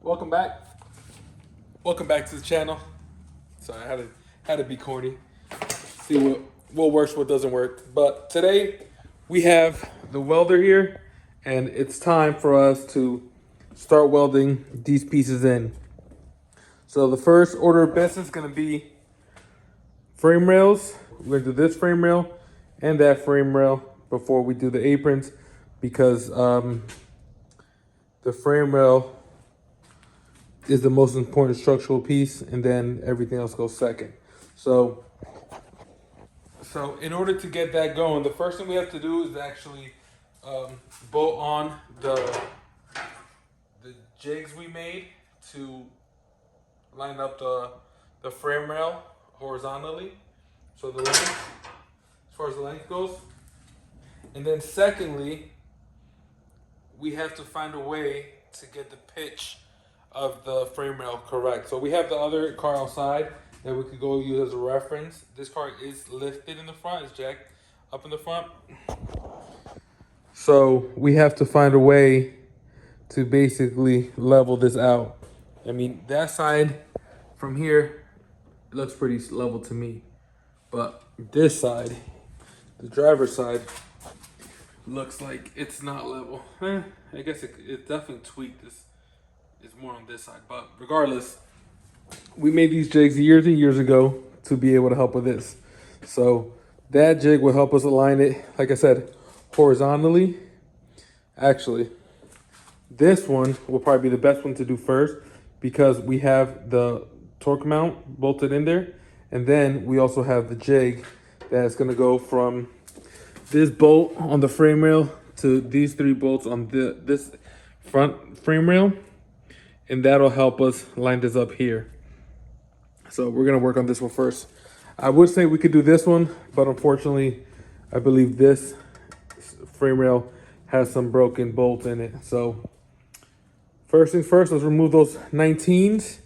Welcome back. Welcome back to the channel. Sorry, I had to be corny. See what works, what doesn't work. But today we have the welder here, and it's time for us to start welding these pieces in. So the first order of business is gonna be frame rails. We're gonna do this frame rail and that frame rail before we do the aprons, because the frame rail is the most important structural piece, and then everything else goes second. So in order to get that going, the first thing we have to do is actually bolt on the jigs we made to line up the frame rail horizontally. So the length, as far as the length goes. And then secondly, we have to find a way to get the pitch of the frame rail correct. So we have the other car outside that we could go use as a reference. This car is lifted in the front, it's jacked up in the front. So we have to find a way to basically level this out. I mean, that side from here, it looks pretty level to me. But this side, the driver's side, looks like it's not level. I guess it definitely tweaked. This is more on this side, but regardless, we made these jigs years and years ago to be able to help with this. So that jig will help us align it, like I said, horizontally. Actually, this one will probably be the best one to do first, because we have the torque mount bolted in there, and then we also have the jig that's going to go from this bolt on the frame rail to these three bolts on this front frame rail, and that'll help us line this up here. So we're gonna work on this one first. I would say we could do this one, but unfortunately, I believe this frame rail has some broken bolts in it. So first things first, let's remove those 19s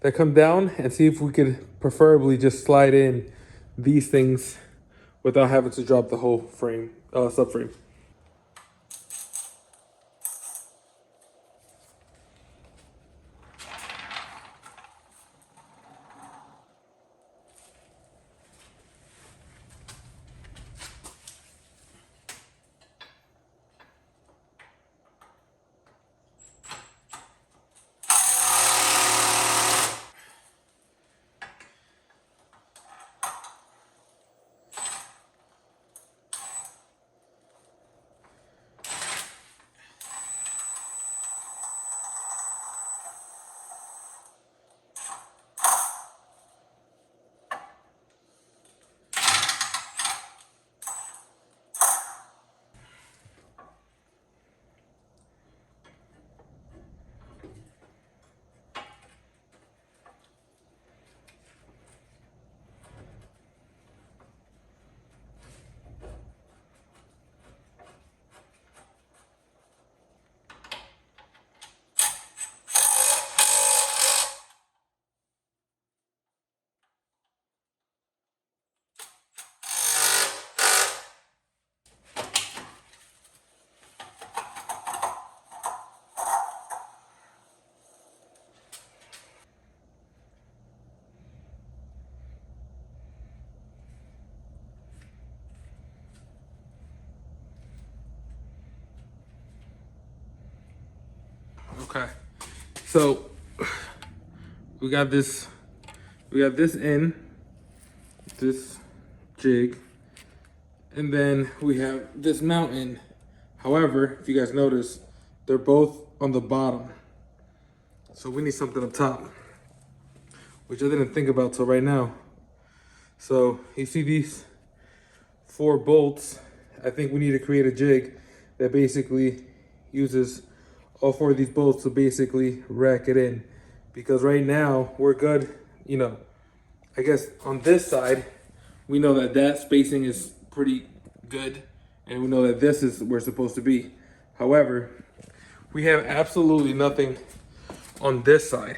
that come down and see if we could preferably just slide in these things without having to drop the whole frame, subframe. Okay, so we got this in this jig, and then we have this mount in. However, if you guys notice, they're both on the bottom, so we need something up top, which I didn't think about till right now. So you see these 4 bolts. I think we need to create a jig that basically uses all 4 of these bolts to basically rack it in, because right now we're good. You know, I guess on this side we know that spacing is pretty good, and we know that this is where it's supposed to be. However, we have absolutely nothing on this side,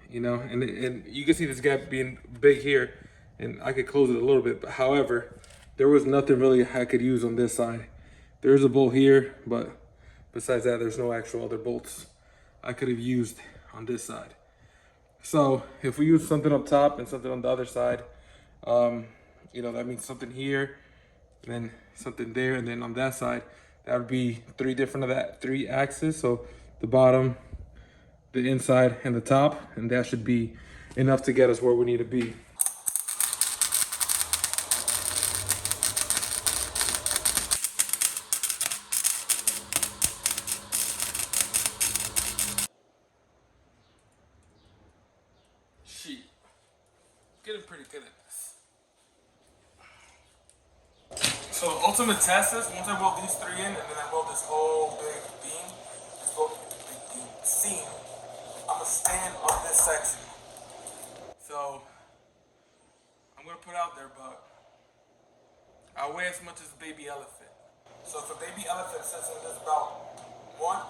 you know, and you can see this gap being big here, and I could close it a little bit, but however, there was nothing really I could use on this side. There's a bolt here, but besides that, there's no actual other bolts. I could have used on this side. So if we use something up top and something on the other side, you know, that means something here, and then something there, and then on that side, that would be three axes. So the bottom, the inside, and the top, and that should be enough to get us where we need to be. Sheet. Getting pretty good at this. So the ultimate test is once I weld these three in, and then I weld this whole big beam, this whole big beam seam, I'm gonna stand on this section. So I'm gonna put out there, but I weigh as much as a baby elephant. So if a baby elephant sits in this about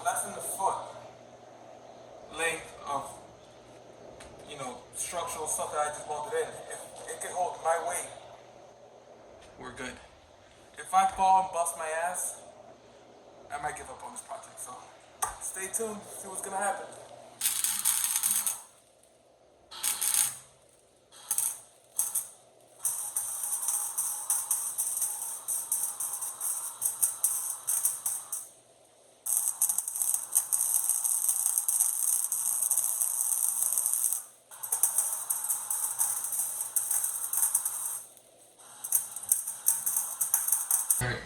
less than a foot length of, you know, structural stuff that I just welded in, if it can hold my weight, we're good. If I fall and bust my ass, I might give up on this project. So stay tuned, see what's gonna happen. Alright.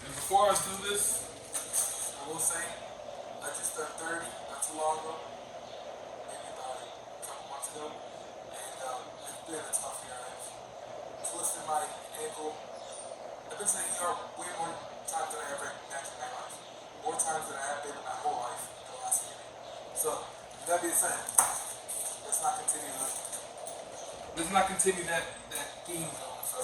And before I do this, I will say I just done 30 not too long ago, maybe about a couple months ago, and it's been a tough year. I've twisted my ankle. I've been to the ER way more times than I ever imagined in my life. More times than I have been in my whole life the last year. So, with that being said, let's not continue that theme going. So.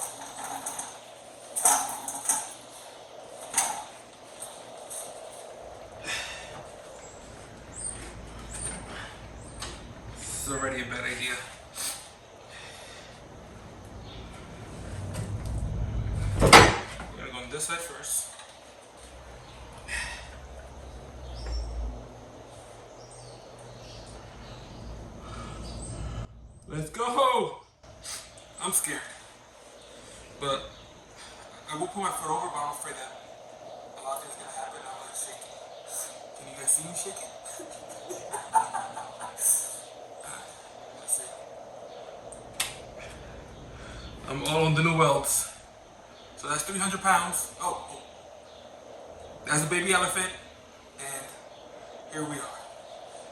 This is already a bad idea. We're gonna go on this side first. Let's go! I'm scared. But I will put my foot over, but I'm afraid that a lot of things are gonna happen. I'm gonna shake it. Can you guys see me shaking? Let's see. I'm all on the new welds. So that's 300 pounds. Oh. That's a baby elephant. And here we are.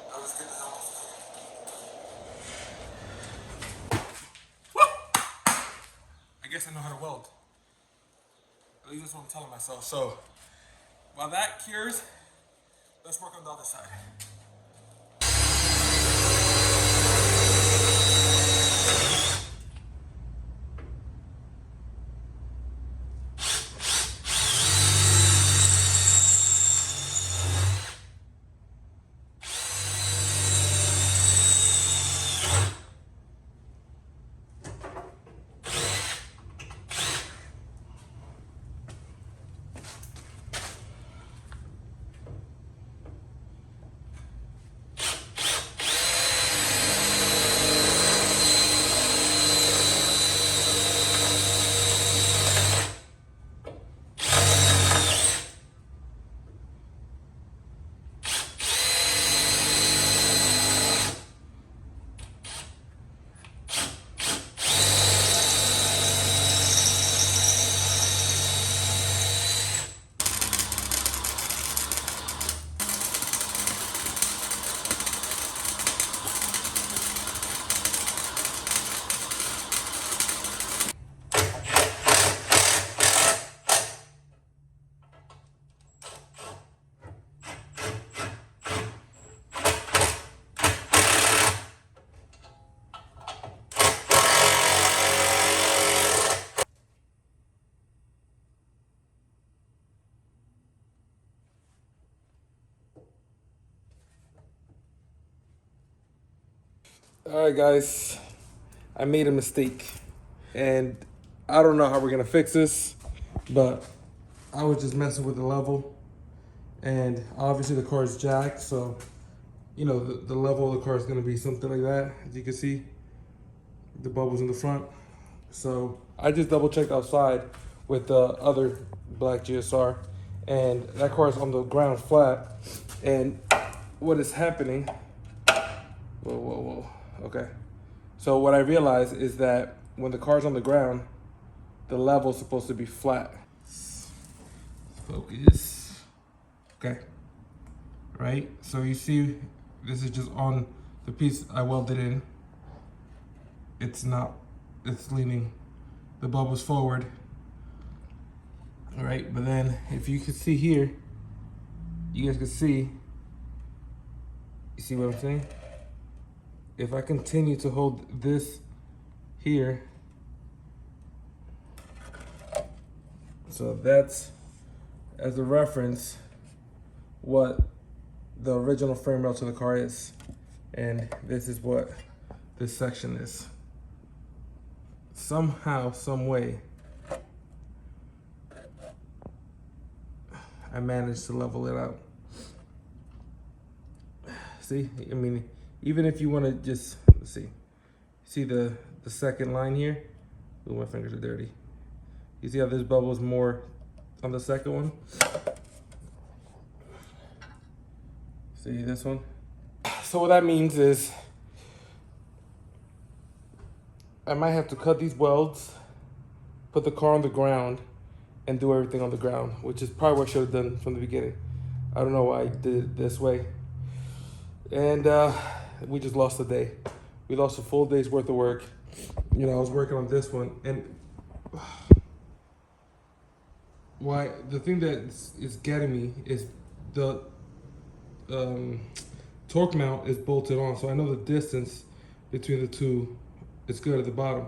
Now let's get the hell off of here. Woo! I guess I know how to weld. At least that's what I'm telling myself. So while that cures, let's work on the other side. All right, guys, I made a mistake, and I don't know how we're gonna fix this, but I was just messing with the level, And obviously the car is jacked, so you know the level of the car is going to be something like that. As you can see, the bubbles in the front. So I just double checked outside with the other black GSR, and that car is on the ground flat. And what is happening? Whoa. Okay. So what I realized is that when the car's on the ground, the level is supposed to be flat. Focus. Okay. Right? So you see, this is just on the piece I welded in. It's not, it's leaning the bubbles forward. All right, but then if you can see here, you guys can see, you see what I'm saying? If I continue to hold this here, so that's, as a reference, what the original frame rail to the car is. And this is what this section is. Somehow, some way, I managed to level it out. See, I mean, even if you want to just, let's see the second line here? Ooh, my fingers are dirty. You see how this bubble is more on the second one? See this one? So what that means is I might have to cut these welds, put the car on the ground, and do everything on the ground, which is probably what I should have done from the beginning. I don't know why I did it this way. And we just lost a day. We lost a full day's worth of work. You know, I was working on this one, and why the thing that is getting me is the torque mount is bolted on, so I know the distance between the two is good at the bottom.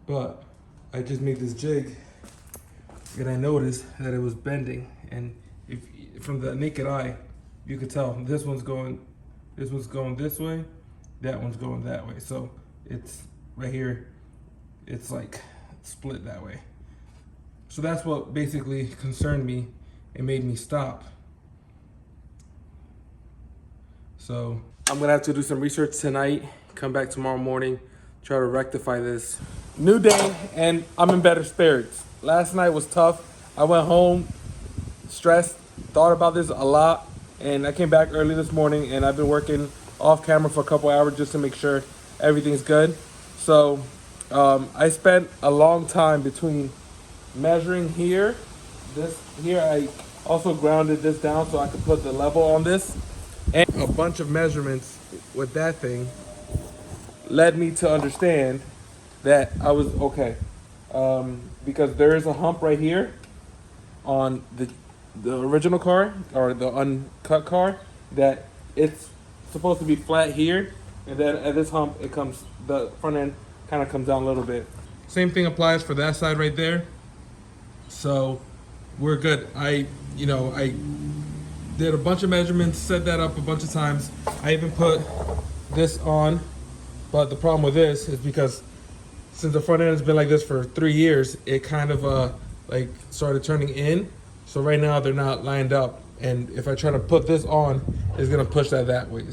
But I just made this jig, and I noticed that it was bending. And if from the naked eye, you could tell this one's going this way, that one's going that way. So it's right here, it's like split that way. So that's what basically concerned me and made me stop. So I'm gonna have to do some research tonight, come back tomorrow morning, try to rectify this. New day, and I'm in better spirits. Last night was tough. I went home stressed, thought about this a lot, and I came back early this morning, and I've been working off camera for a couple hours just to make sure everything's good. So I spent a long time between measuring here, I also grounded this down so I could put the level on this, and a bunch of measurements with that thing led me to understand that I was okay, because there is a hump right here on the original car, or the uncut car, that it's supposed to be flat here, and then at this hump it comes, the front end kind of comes down a little bit. Same thing applies for that side right there. So we're good. I did a bunch of measurements, set that up a bunch of times. I even put this on, but the problem with this is because since the front end has been like this for 3 years, it kind of like started turning in. So right now they're not lined up, and if I try to put this on, it's gonna push that way.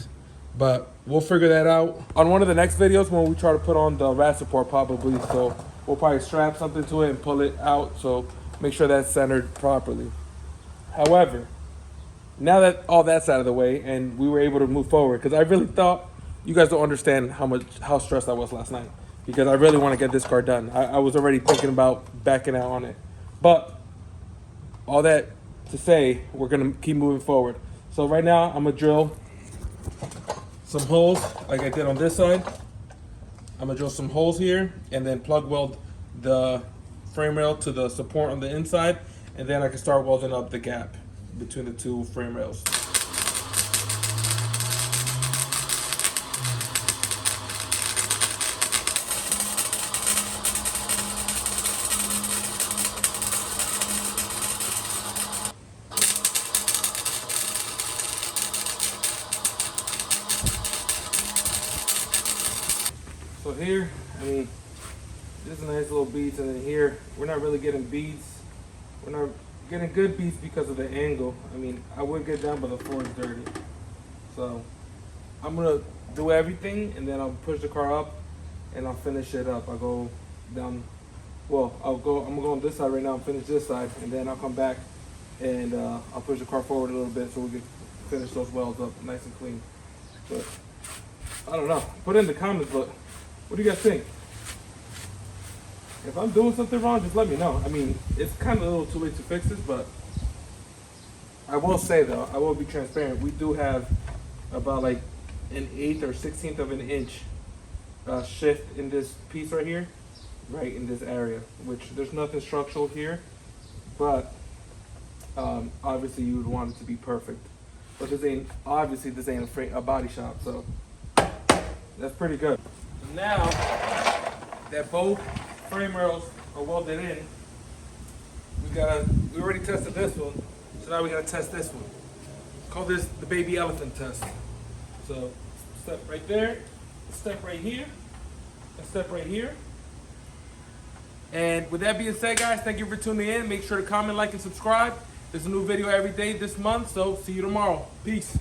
But we'll figure that out on one of the next videos when we try to put on the rat support, probably. So we'll probably strap something to it and pull it out, so make sure that's centered properly. However, now that all that's out of the way and we were able to move forward, because I really thought you guys don't understand how stressed I was last night, because I really want to get this car done. I was already thinking about backing out on it. But all that to say, we're gonna keep moving forward. So right now I'm gonna drill some holes like I did on this side. I'm gonna drill some holes here and then plug weld the frame rail to the support on the inside, and then I can start welding up the gap between the two frame rails. So here, I mean, this is nice little beads, and then here, we're not really getting beads. We're not getting good beats because of the angle. I mean, I would get down, but the floor is dirty. So I'm gonna do everything, and then I'll push the car up, and I'll finish it up. I'll go down. Well, I'm gonna go on this side right now and finish this side, and then I'll come back and I'll push the car forward a little bit so we can finish those welds up nice and clean. But I don't know. Put it in the comments, but what do you guys think? If I'm doing something wrong, just let me know. I mean, it's kind of a little too late to fix this, but I will say though, I will be transparent. We do have about like an 1/8 or 1/16 of an inch shift in this piece right here, right in this area, which there's nothing structural here, but obviously you would want it to be perfect. But this ain't a body shop, so that's pretty good. Now that both frame rails are welded in, we already tested this one, so now we gotta test this one. Call this the baby elephant test. So step right there, step right here, a step right here. And with that being said, guys, thank you for tuning in. Make sure to comment, like, and subscribe. There's a new video every day this month, so see you tomorrow. Peace.